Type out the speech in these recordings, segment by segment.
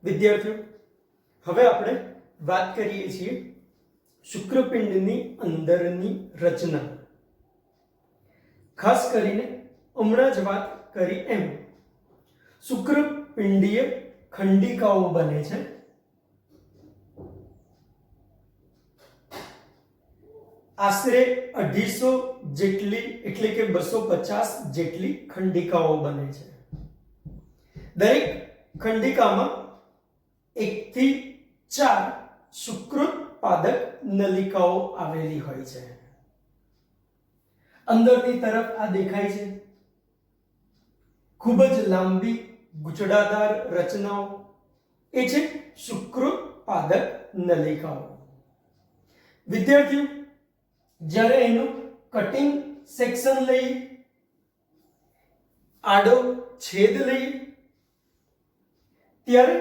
વિદ્યાર્થીઓ, હવે આપણે વાત કરીએ છીએ શુક્રપિંડની અંદરની રચના. ખાસ કરીને હમણાં જ વાત કરી એમ શુક્રપિંડીય ખંડિકાઓ બને છે. આશરે 250 જેટલી એટલે કે 250 જેટલી ખંડિકાઓ બને છે. દરેક ખંડિકામાં 1 થી 4 શુક્રોત્પાદક નલિકાઓ આવેલી હોય છે. અંદરની તરફ આ દેખાય છે ખૂબ જ લાંબી ગૂંચળાદાર રચનાઓ, એ છે શુક્રોત્પાદક નલિકાઓ. વિદ્યાર્થીઓ, જ્યારે એનું કટિંગ સેક્શન લઈએ, આડો છેદ લઈએ, ત્યારે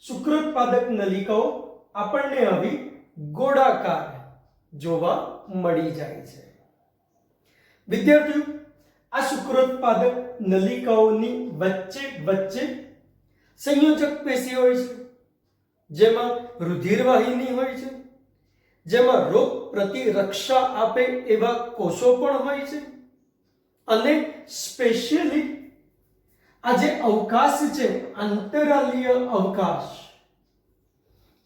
શુક્રોત્પાદક નલિકાઓ આપણને આવી ગોળાકાર જોવા મળી જાય છે. વિદ્યાર્થીઓ, આ શુક્રોત્પાદક નલિકાઓની વચ્ચે વચ્ચે સંયોજક પેશી હોય છે, જેમાં રુધિરવાહિની હોય છે, જેમાં રોગ પ્રતિરક્ષા આપે એવા કોષો પણ હોય છે, અને સ્પેશિયલી આ જે અવકાશ છે, આંતરાલીય અવકાશ,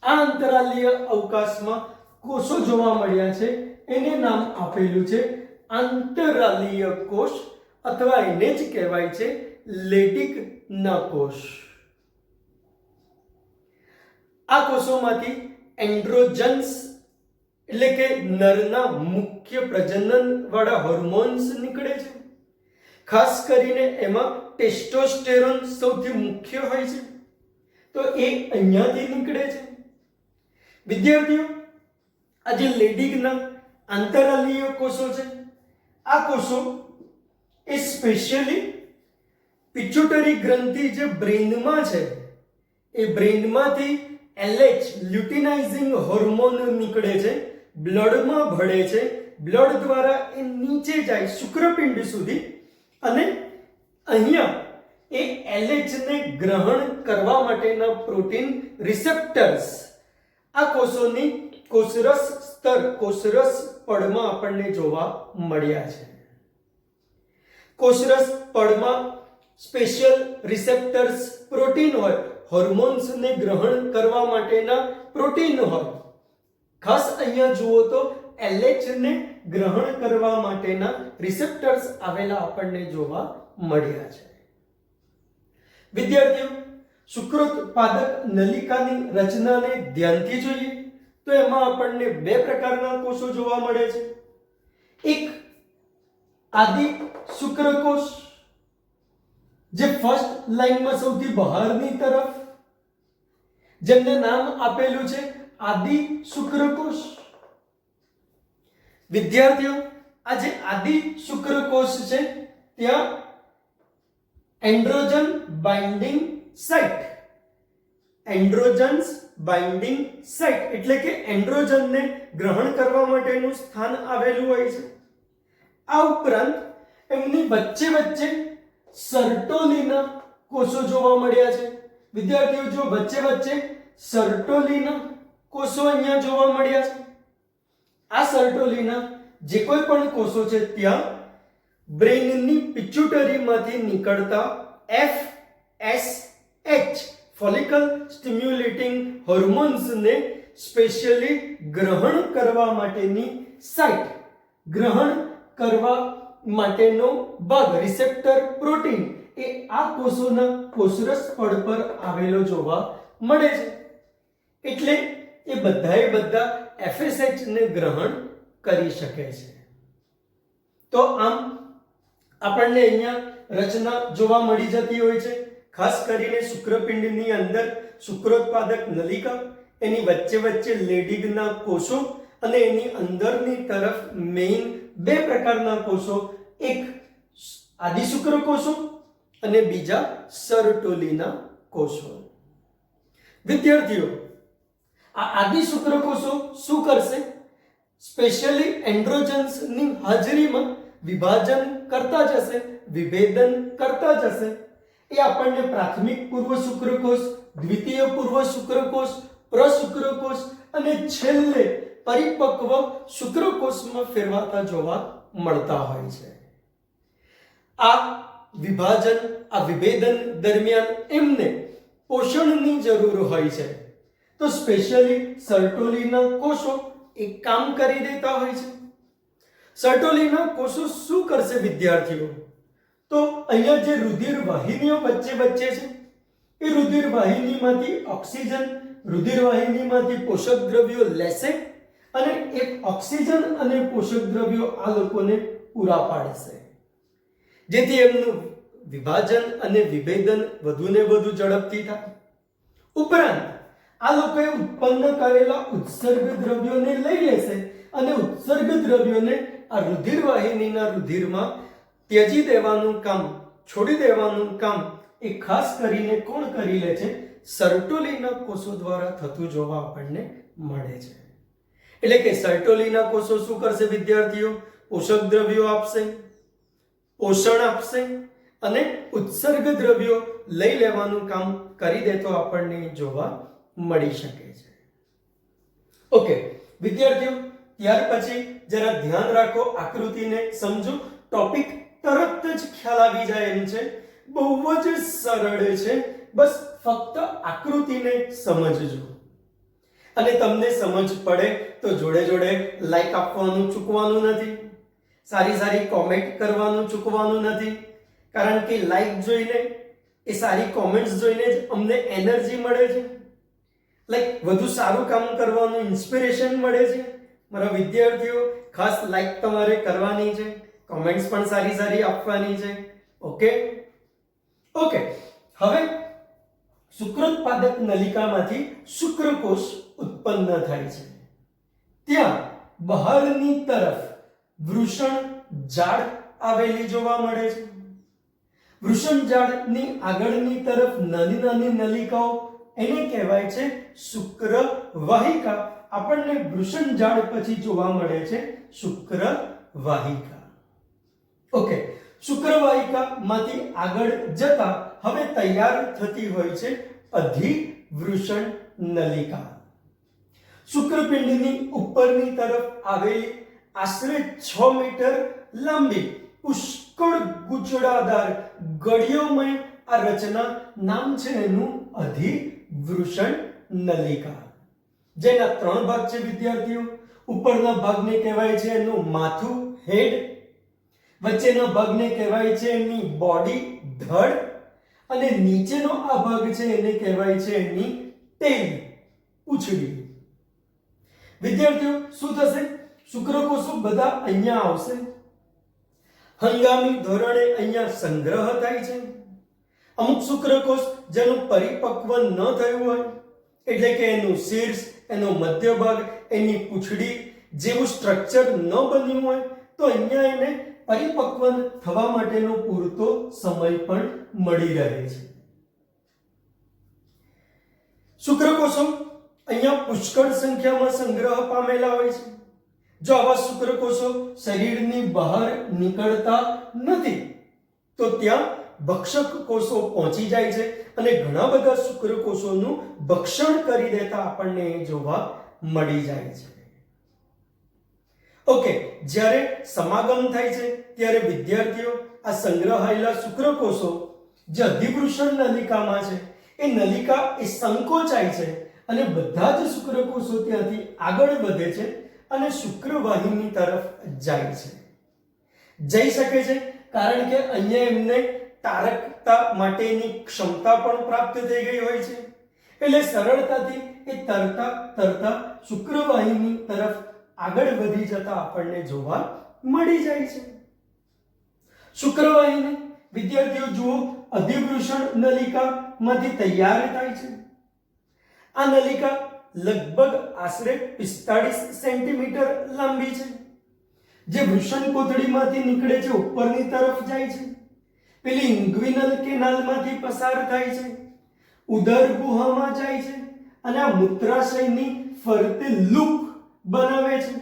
આ આંતરાલીય અવકાશમાં કોષો જોવા મળ્યા છે. એને નામ આપેલું છે આંતરાલીય કોષ, અથવા એને જ કહેવાય છે લેડિગના કોષ. આ કોષોમાંથી એન્ડ્રોજન્સ એટલે કે નરના મુખ્ય પ્રજનન વાળા હોર્મોન્સ નીકળે છે. ખાસ કરીને એમાં ટેસ્ટોસ્ટેરોન સૌથી મુખ્ય હોય છે, તો એ અહીંયાથી નીકળે છે. વિદ્યાર્થીઓ, આ જે લેડિગના આંતરાલીય કોષો છે, આ કોષો એ સ્પેશિયલી પિટ્યુટરી ગ્રંથિ જે બ્રેઇનમાં છે, એ બ્રેઇનમાંથી LH લ્યુટિનાઇઝિંગ હોર્મોન નીકળે છે, બ્લડમાં ભળે છે, બ્લડ દ્વારા એ નીચે જાય શુક્રપિંડ સુધી, અને અહીંયા એ LH ને ગ્રહણ કરવા માટેના પ્રોટીન રિસેપ્ટર્સ આ કોષોની કોષરસ સ્તર, કોષરસ પડમાં આપણને જોવા મળ્યા છે. કોષરસ પડમાં સ્પેશિયલ રિસેપ્ટર્સ પ્રોટીન હોય, હોર્મોન્સને ગ્રહણ કરવા માટેના પ્રોટીન હોય. ખાસ અહીંયા જુઓ તો LH ને ગ્રહણ કરવા માટેના રિસેપ્ટર્સ આવેલા આપણને જોવા મળ્યા છે. વિદ્યાર્થીઓ, શુક્રોત્પાદક નલિકાની રચનાને ધ્યાનથી જોઈએ તો એમાં આપણને બે પ્રકારના કોષો જોવા મળે છે. એક આદિ શુક્રકોષ, જે ફર્સ્ટ લાઈનમાં સૌથી બહારની તરફ, જેમને નામ આપેલું છે આદિ શુક્રકોષ. વિદ્યાર્થીઓ, આ જે આદિ શુક્રકોષ છે, ત્યાં androgen binding site, androgens binding site એટલે કે એન્ડ્રોજનને ગ્રહણ કરવા માટેનું સ્થાન આવેલું હોય છે. આ ઉપરાંત એમની વચ્ચે વચ્ચે સર્ટોલિના કોષો જોવા મળ્યા છે. વિદ્યાર્થીઓ, જો વચ્ચે વચ્ચે સર્ટોલિના કોષો અહીંયા જોવા મળ્યા છે. આ સર્ટોલિના જે કોઈ પણ કોષો છે, ત્યાં બ્રેઇનની પિટ્યુટરીમાંથી નીકળતા FSH ફોલિકલ સ્ટિમ્યુલેટિંગ હોર્મોન્સને સ્પેશિયલી ગ્રહણ કરવા માટેની સાઇટ, ગ્રહણ કરવા માટેનો ભાગ, રિસેપ્ટર પ્રોટીન, એ આ કોષોના કોષરસ પડ પર આવેલો જોવા મળે છે. એટલે એ બધા FSH ને ગ્રહણ કરી શકે છે. તો આમ આપણને અહીંયા રચના જોવા મળી જતી હોય છે. ખાસ કરીને શુક્રપિંડની અંદર શુક્રોત્પાદક નલિકા, એની વચ્ચે વચ્ચે લેડિગના કોષો, અને એની અંદરની તરફ મેઇન બે પ્રકારના કોષો, એક આદિ શુક્રકોષો અને બીજા સર્ટોલિના કોષો. વિદ્યાર્થીઓ, આ આદિ શુક્રકોષો શું કરશે? સ્પેશિયલી એન્ડ્રોજન્સની હાજરીમાં વિભાજન કરતા જશે, વિભેદન કરતા જશે. એ આપણને પ્રાથમિક પૂર્વ શુક્રકોષ, દ્વિતીય પૂર્વ શુક્રકોષ, પ્રશુક્રકોષ અને છેલ્લે પરિપક્વ શુક્રકોષમાં ફેરવાતા જોવા મળતા હોય છે. આ વિભાજન, આ વિભેદન દરમિયાન એમને પોષણની જરૂર હોય છે. તો સ્પેશિયલી સર્ટોલીના કોષો એક કામ કરી દેતા હોય છે. સર્ટોલીના કોષો શું કરશે વિદ્યાર્થીઓ? તો અહીંયા જે રુધિર વાહિનીઓ વચ્ચે છે એ રુધિર વાહિનીમાંથી ઓક્સિજન, રુધિર વાહિનીમાંથી પોષક દ્રવ્યો લેશે અને એ ઓક્સિજન અને પોષક દ્રવ્યો આ લોકોને પૂરા પાડશે, જેથી એમનું વિભાજન અને વિભેદન વધુને વધુ ઝડપથી થાય. ઉપરાંત આ લોકોએ ઉત્પન્ન કરેલા ઉત્સર્ગ દ્રવ્યોને લઈ લેશે અને ઉત્સર્ગ દ્રવ્યોને આ રુધિર વાહિનીના રુધિરમાં ત્યજી દેવાનું કામ, છોડી દેવાનું કામ એ ખાસ કરીને કોણ કરી લે છે? સર્ટોલીના કોષો દ્વારા થતું જોવા આપણને મળે છે. એટલે કે સર્ટોલીના કોષો શું કરશે વિદ્યાર્થીઓ? પોષક દ્રવ્યો આપશે, પોષણ આપશે અને ઉત્સર્ગ દ્રવ્યો લઈ લેવાનું કામ કરી દે તો આપણને જોવા મળી શકે છે. ઓકે વિદ્યાર્થીઓ, ત્યાર પછી જરા ધ્યાન રાખો, આકૃતિને સમજો. ટોપિક તરત જ ખ્યાલ આવી જાય એમ છે, બહુ જ સરળ છે. બસ ફક્ત આકૃતિને સમજજો અને તમને સમજ પડે તો જોડે જોડે લાઈક આપવાનું ચૂકવાનું નથી, સારી કોમેન્ટ કરવાનું ચૂકવાનું નથી, કારણ કે લાઈક જોઈને, એ સારી કોમેન્ટ્સ જોઈને જ અમને એનર્જી મળે છે, વધુ સારું કામ કરવાનું ઇન્સ્પિરેશન મળે છે. મારા વિદ્યાર્થીઓ, ખાસ લાઈક તમારે કરવાની છે, કોમેન્ટ્સ પણ સારી આપવાની છે. ઓકે હવે શુક્રોત્પાદક નલિકામાંથી શુક્રકોષ ઉત્પન્ન થાય છે. ત્યાં બહારની તરફ વૃષણ જાળ આવેલી જોવા મળે છે. વૃષણ જાળની આગળની તરફ નાની નલિકાઓ, એને કહેવાય છે શુક્રવાહિકા. આપણને વૃષણ જાળ પછી જોવા મળે છે શુક્રવાહિકા. ઓકે, શુક્રવાહિકામાંથી આગળ જતા હવે તૈયાર થતી હોય છે અધિવૃષણ નલિકા. શુક્રપિંડની ઉપરની તરફ આવેલી આશરે 6 મીટર લાંબી પુષ્કળ ગુચડાદાર ગળીઓમય આ રચના, નામ છે એનું અધિવૃષણ નલિકા, જેના 3 ભાગ છે વિદ્યાર્થીઓ. ઉપરના ભાગને કહેવાય છે એનું માથું, હેડ, વચ્ચેના ભાગને કહેવાય છે એની બોડી, ધડ, અને નીચેનો આ ભાગ છે એને કહેવાય છે એની ટેલ, પૂંછડી. વિદ્યાર્થીઓ, શું થશે? શુક્રકોષો બધા અહીંયા આવશે, હંગામી ધોરણે અહીંયા સંગ્રહ થાય છે. અમુક શુક્રકોષ જેનું પરિપક્વ ન થયું હોય, એટલે કે એનું શીર્ષ, એનો મધ્ય ભાગ, એની પૂંછડી જેવું સ્ટ્રક્ચર ન બન્યું હોય, તો અહીંયા એને પરિપક્વ થવા માટેનો પૂરતો સમય પણ મળી રહે છે. શુક્રકોષો અહીંયા પુષ્કળ સંખ્યામાં સંગ્રહ પામેલા હોય છે. જો આવા શુક્રકોષો શરીરની બહાર નીકળતા નથી તો ત્યાં ભક્ષક કોષો પહોંચી જાય છે અને ઘણા બધા શુક્રકોષોનું ભક્ષણ કરી દેતા આપણને જોવા મળી જાય છે. ઓકે, જ્યારે સમાગમ થાય છે ત્યારે વિદ્યાર્થીઓ, આ સંગ્રહાયેલા શુક્રકોષો જે અધિવૃષણ નલિકામાં છે, એ નલિકા એ સંકોચાય છે અને બધા જ શુક્રકોષો ત્યાંથી આગળ વધે છે અને શુક્રવાહિની તરફ જાય છે. જઈ શકે છે કારણ કે અહીંયા એમને તારકતા માટેની ક્ષમતા પણ પ્રાપ્ત થઈ ગઈ હોય છે, એટલે સરળતાથી એ તરતા શુક્રવાહિની તરફ આગળ વધી જતા આપણને જોવા મળી જાય છે. શુક્રવાહિની વિદ્યાર્થીઓ જુઓ, અધિવૃષણ નલિકામાંથી તૈયાર થાય છે. આ નલિકા લગભગ આશરે 45 સેન્ટીમીટર લાંબી છે, જે વૃષણ કોથળીમાંથી નીકળે છે, ઉપરની તરફ જાય છે, પેલી ઇન્ગ્વિનલ કેનાલમાંથી પસાર થાય છે, ઉદર ગુહામાં જાય છે અને આ મૂત્રાશયની ફરતે લૂપ બનાવે છે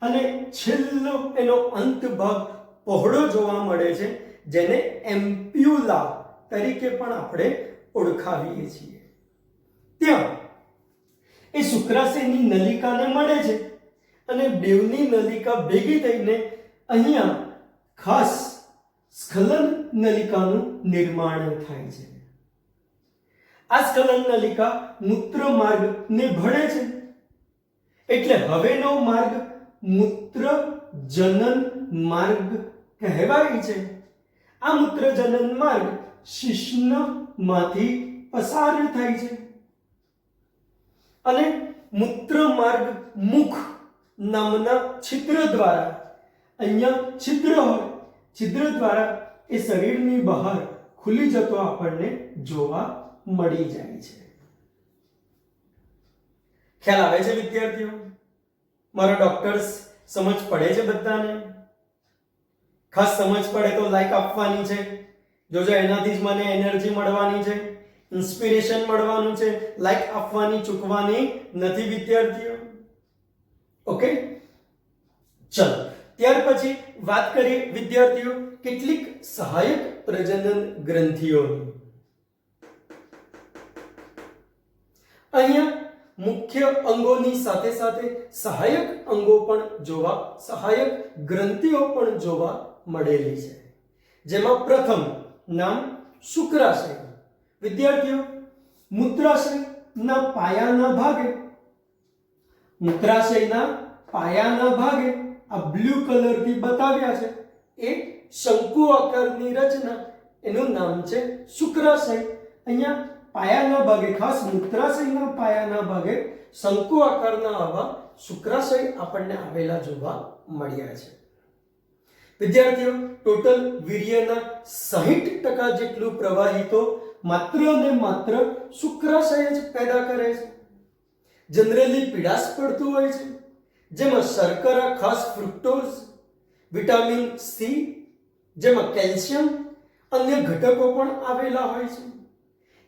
અને છેલ્લો એનો અંત ભાગ પહોળો જોવા મળે છે, જેને એમ્પ્યુલા તરીકે પણ આપણે ઓળખાવીએ છીએ. ત્યાં એ શુક્રાશયની નલિકાને મળે છે અને બેવની નલિકા ભેગી થઈને અહીંયા ખાસ સ્ખલન નલિકાનું નિર્માણ થાય છે. આ સ્ખલન નલિકા મૂત્ર માર્ગને ભળે છે એટલે હવેનો માર્ગ મૂત્ર જનન માર્ગ કહેવાય છે. આ મૂત્ર જનન માર્ગ શિશ્નમાંથી પસાર થાય છે અને મૂત્ર માર્ગ મુખ નામના છિદ્ર દ્વારા, અહીંયા છિદ્ર હોય, છિદ્ર દ્વારા એ શરીરની બહાર ખુલી જતો આપણને જોવા મળી જાય છે. ખ્યાલ આવે છે વિદ્યાર્થીઓ? મારા ડોક્ટર્સ સમજ પડે છે બધાને? ખાસ સમજ પડે તો લાઈક આપવાની છે. જોજો, એનાથી જ મને એનર્જી મળવાની છે, ઇન્સ્પિરેશન મળવાનું છે. લાઈક આપવાની ચૂકવાની નથી વિદ્યાર્થીઓ. ઓકે, ચલો ત્યાર પછી વાત કરીએ વિદ્યાર્થીઓ કેટલીક સહાયક પ્રજનન ગ્રંથિઓની. અહીંયા મુખ્ય અંગોની સાથે સાથે સહાયક અંગો પણ સહાયક ગ્રંથિઓ પણ જોવા મળેલી છે. જેમાં પ્રથમ નામ શુક્રાશય. વિદ્યાર્થીઓ, મૂત્રાશયના પાયાના ભાગે આ બ્લુ કલરથી બતાવ્યા છે એ શંકુ આકારની રચના, એનું નામ છે શુક્રાશય. અહીંયા પાયાના ભાગે, ખાસ મૂત્રાશયના પાયાના ભાગે શંકુ આકારના આવા શુક્રાશય આપણને આવેલા જોવા મળ્યા છે. વિદ્યાર્થીઓ, ટોટલ વીર્યના 60% જેટલું પ્રવાહી તો માત્ર ને માત્ર શુક્રાશય જ પેદા કરે છે. જનરલી પીડાશ પડતું હોય છે, જેમાં શર્કરા, ખાસ ફ્રુક્ટોઝ, વિટામિન સી, જેમાં કેલ્શિયમ, અન્ય ઘટકો પણ આવેલા હોય છે.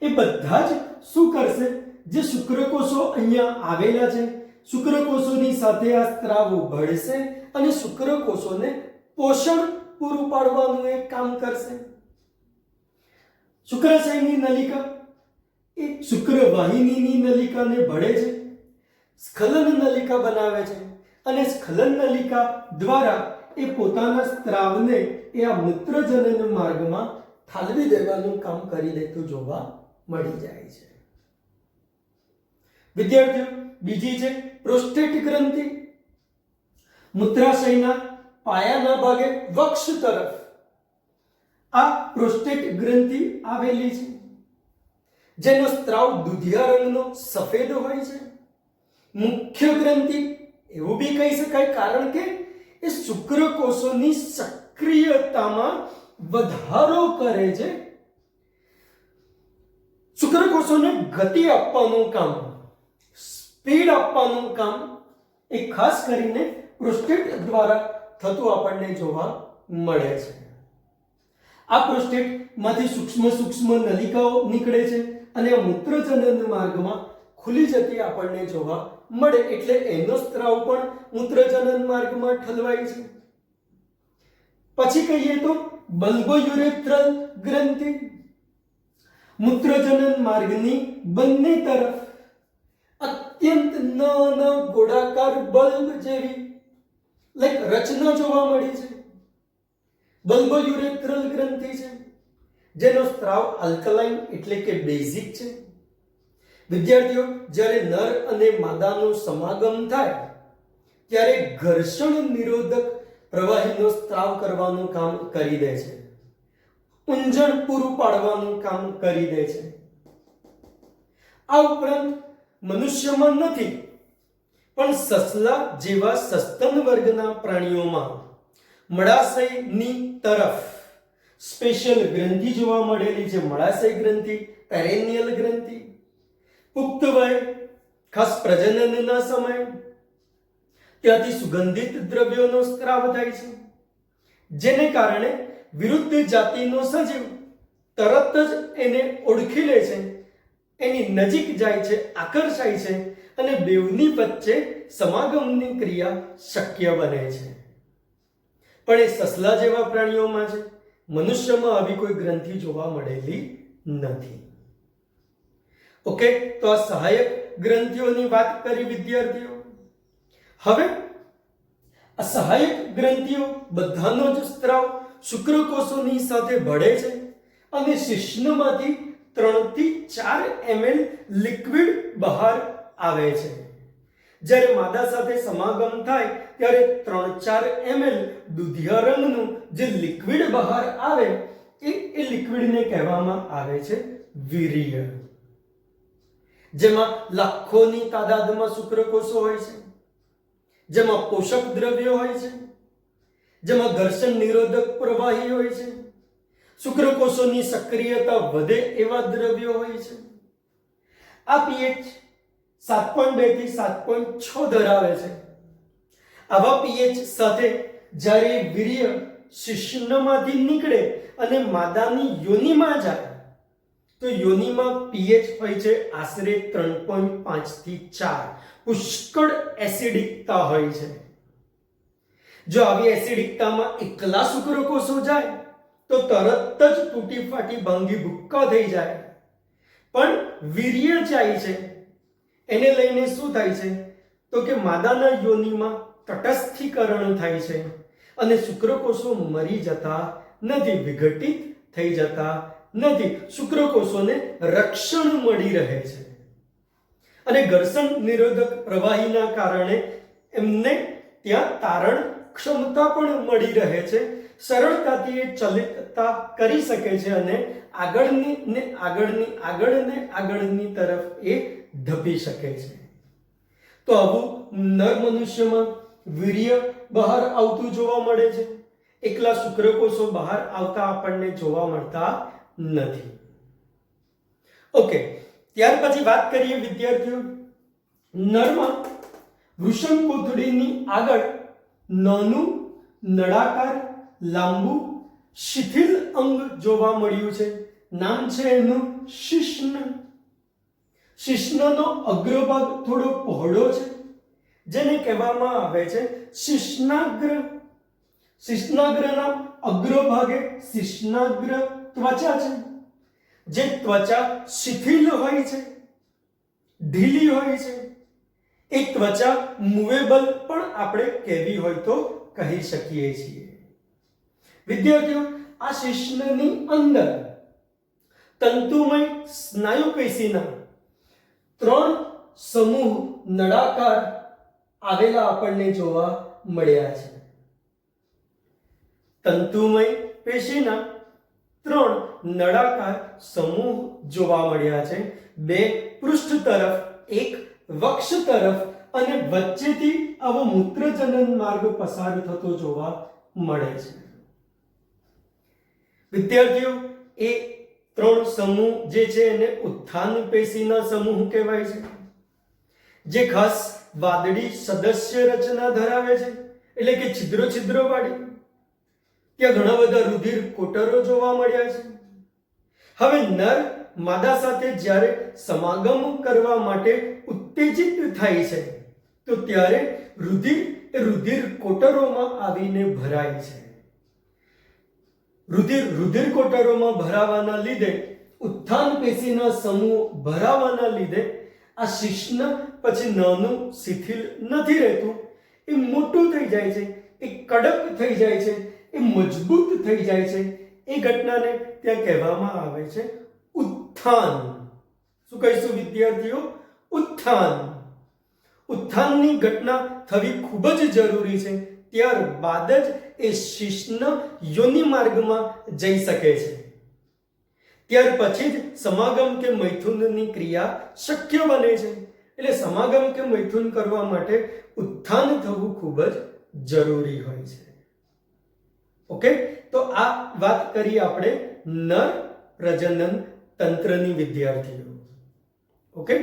એ બધા જ શું કરશે? જે શુક્રકોષો અહીંયા આવેલા છે, શુક્રકોષોની સાથે આ સ્ત્રાવો ભળશે અને શુક્રકોષોને પોષણ પૂરું પાડવાનું એક કામ કરશે. શુક્રાશયની નલિકા એ શુક્રવાહિનીની નલિકાને ભળે છે, સ્ખલન નલિકા બનાવે છે અને સ્ખલન નલિકા દ્વારા એ પોતાના સ્ત્રાવને એ આ મૂત્રજનન માર્ગમાં ઠાલવી દેવાનું કામ કરી દેતું જોવા મળી જાય છે. વિદ્યાર્થીઓ, બીજી છે પ્રોસ્ટેટ ગ્રંથિ. મૂત્રાશયના પાયાના ભાગે વક્ષ તરફ આ પ્રોસ્ટેટ ગ્રંથિ આવેલી છે, જેનો સ્ત્રાવ દૂધિયા રંગનો સફેદ હોય છે. મુખ્ય ગ્રંથિ એવું બી કહી શકાય, કારણ કે એ શુક્રકોષોની સક્રિયતામાં વધારો કરે છે. શુક્રકોષોને ગતિ આપવાનું કામ, સ્પીડ આપવાનું કામ એ ખાસ કરીને પ્રોસ્ટેટ દ્વારા થતું આપણને જોવા મળે છે. આ પ્રોસ્ટેટમાંથી સૂક્ષ્મ નલિકાઓ નીકળે છે અને આ મૂત્રજનન માર્ગમાં ખુલી જતી આપણને જોવા મળે, એટલે એનો સ્ત્રાવ પણ મૂત્રજનન માર્ગમાં ઠલવાય છે. પછી કહીએ તો બલ્બોયુરેથ્રલ ગ્રંથિ. મૂત્રજનન માર્ગની બંને તરફ અત્યંત નાના ગોળાકાર બલ્બ જેવી રચના જોવા મળી છે. બલ્બોયુરેથ્રલ ગ્રંથિ છે, જેનો સ્ત્રાવ આલ્કલાઇન એટલે કે બેઝિક છે. વિદ્યાર્થીઓ, જ્યારે નર અને માદાનો સમાગમ થાય ત્યારે ઘર્ષણ નિરોધક પ્રવાહીનો સ્ત્રાવ કરવાનું કામ કરી દે છે, ઊંજણ પૂરું પાડવાનું કામ કરી દે છે. આ ઉપરાંત મનુષ્યમાં નથી પણ સસલા જેવા સસ્તન વર્ગના પ્રાણીઓમાં મળાશયની તરફ સ્પેશિયલ ગ્રંથિ જોવા મળેલી છે. મળાશય ગ્રંથિ, પેરેનિયલ ગ્રંથિ. પુખ્ત વય, ખાસ પ્રજનનના સમય, ત્યાંથી સુગંધિત દ્રવ્યોનો સ્ત્રાવ થાય છે, જેને કારણે વિરુદ્ધ જાતિનો સજીવ તરત જ એને ઓળખી લે છે, એની નજીક જાય છે, આકર્ષાય છે અને બેવની વચ્ચે સમાગમની ક્રિયા શક્ય બને છે. પણ એ સસલા જેવા પ્રાણીઓમાં છે, મનુષ્યમાં આવી કોઈ ગ્રંથિ જોવા મળેલી નથી. ઓકે, તો આ સહાયક ગ્રંથિઓની વાત કરી વિદ્યાર્થીઓ. હવે આ સહાયક ગ્રંથિઓ બધાનો જ સ્ત્રાવ શુક્રકોષોની સાથે ભળે છે અને શિશ્નમાંથી 3 થી 4 ml લિક્વિડ બહાર આવે છે. જ્યારે માદા સાથે સમાગમ થાય ત્યારે 3-4 ml દૂધિયા રંગનું જે લિક્વિડ બહાર આવે એ લિક્વિડને કહેવામાં આવે છે વીર્ય, જેમાં લાખોની તાદાદમાં શુક્રકોષો હોય છે, જેમાં પોષક દ્રવ્યો હોય છે, જેમાં ઘર્ષણ નિરોધક પ્રવાહી હોય છે, શુક્રકોષોની સક્રિયતા વધે એવા દ્રવ્યો હોય છે. આ પીએચ 7.2 થી 7.6 ધરાવે છે. આવા પીએચ સાથે જ્યારે વીર્ય શિશ્નમાંથી નીકળે અને માદાની યોનિમાં જાય તો યોનિમાં પીએચ હોય છે આશરે 3.5 થી 4. પુષ્કળ એસિડિકતા હોય છે. જો આવી એસિડિકતામાં એકલા શુક્રકોષો જાય તો તરત જ તૂટી ફાટી ભાંગી ભૂક્કા થઈ જાય. પણ વીર્ય જાય છે એને લઈને શું થાય છે તો કે માદાના યોનિમાં તટસ્થીકરણ થાય છે અને શુક્રકોષો મરી જતા નથી, વિઘટિત થઈ જતા નથી. શુક્રકોષોને રક્ષણ મળી રહે છે અને ઘર્ષણ નિરોધક પ્રવાહીના કારણે એમને ત્યાં તારણ ક્ષમતા પણ મળી રહે છે. સરળતાથી એ ચલિતતા કરી શકે છે અને આગળની તરફ એ ધપી શકે છે. તો આવું નર મનુષ્યમાં વીર્ય બહાર આવતું જોવા મળે છે. એકલા શુક્રકોષો બહાર આવતા આપણને જોવા મળતા નથી. ઓકે, ત્યાર પછી વાત કરીએ વિદ્યાર્થીઓ, નરમાં વૃષણ કોથળીની આગળ નાનું નળાકાર લાંબુ શિથિલ અંગ જોવા મળ્યું છે. નામ છે એનું શિશ્ન. શિશ્નનો અગ્રભાગ થોડો પહોળો છે જેને કહેવામાં આવે છે શિશ્નાગ્ર. શિશ્નાગ્રના અગ્રભાગે શિશ્નાગ્ર ત્વચા છે, જે ત્વચા શિથિલ હોય છે, ઢીલી હોય છે. એ ત્વચા મૂવેબલ પણ આપણે કહેવી હોય તો કહી શકીએ છીએ. વિદ્યાર્થીઓ, આ શિશ્નની અંદર તંતુમય સ્નાયુ પેશીના 3 સમૂહ નળાકાર આવેલા આપણને જોવા મળ્યા છે. તંતુમય પેશીના 3 નળાકાર સમૂહ જોવા મળ્યા છે. 2 પૃષ્ઠ તરફ, 1 વક્ષ તરફ અને વચ્ચેથી આવો મૂત્રજનન માર્ગ પસાર થતો જોવા મળે છે. વિદ્યાર્થીઓ, એ 3 સમૂહ જે છે એને ઉત્થાન પેશીના સમૂહ કહેવાય છે, જે ખાસ વાદળી સદસ્ય રચના ધરાવે છે, એટલે કે છિદ્રો વાળી. ત્યાં ઘણા બધા રુધિર કોટરો જોવા મળ્યા છે. હવે નર માદા સાથે જ્યારે સમાગમ કરવા માટે ઉત્તેજિત થાય છે તો ત્યારે રુધિર કોટરોમાં આવીને ભરાય છે. રુધિર કોટરોમાં ભરાવાના લીધે, ઉત્થાન પેશીના સમૂહ ભરાવાના લીધે આ શિશ્ન પછી નાનું શિથિલ નથી રહેતું, એ મોટું થઈ જાય છે, એ કડક થઈ જાય છે, એ મજબૂત થઈ જાય છે. એ ઘટનાને ત્યાં કહેવામાં આવે છે ઉત્થાન. શું કહીશું વિદ્યાર્થીઓ? ઉત્થાન. ઉત્થાનની ઘટના થવી ખૂબ જ જરૂરી છે. ત્યારબાદ જ એ શિશ્ન યોનિ માર્ગમાં જઈ શકે છે. ત્યાર પછી જ સમાગમ કે મૈથુનની ક્રિયા શક્ય બને છે. એટલે સમાગમ કે મૈથુન કરવા માટે ઉત્થાન થવું ખૂબ જ જરૂરી હોય છે. ઓકે, તો આ વાત કરી આપણે નર પ્રજનન તંત્રની વિદ્યાર્થીઓ. ઓકે.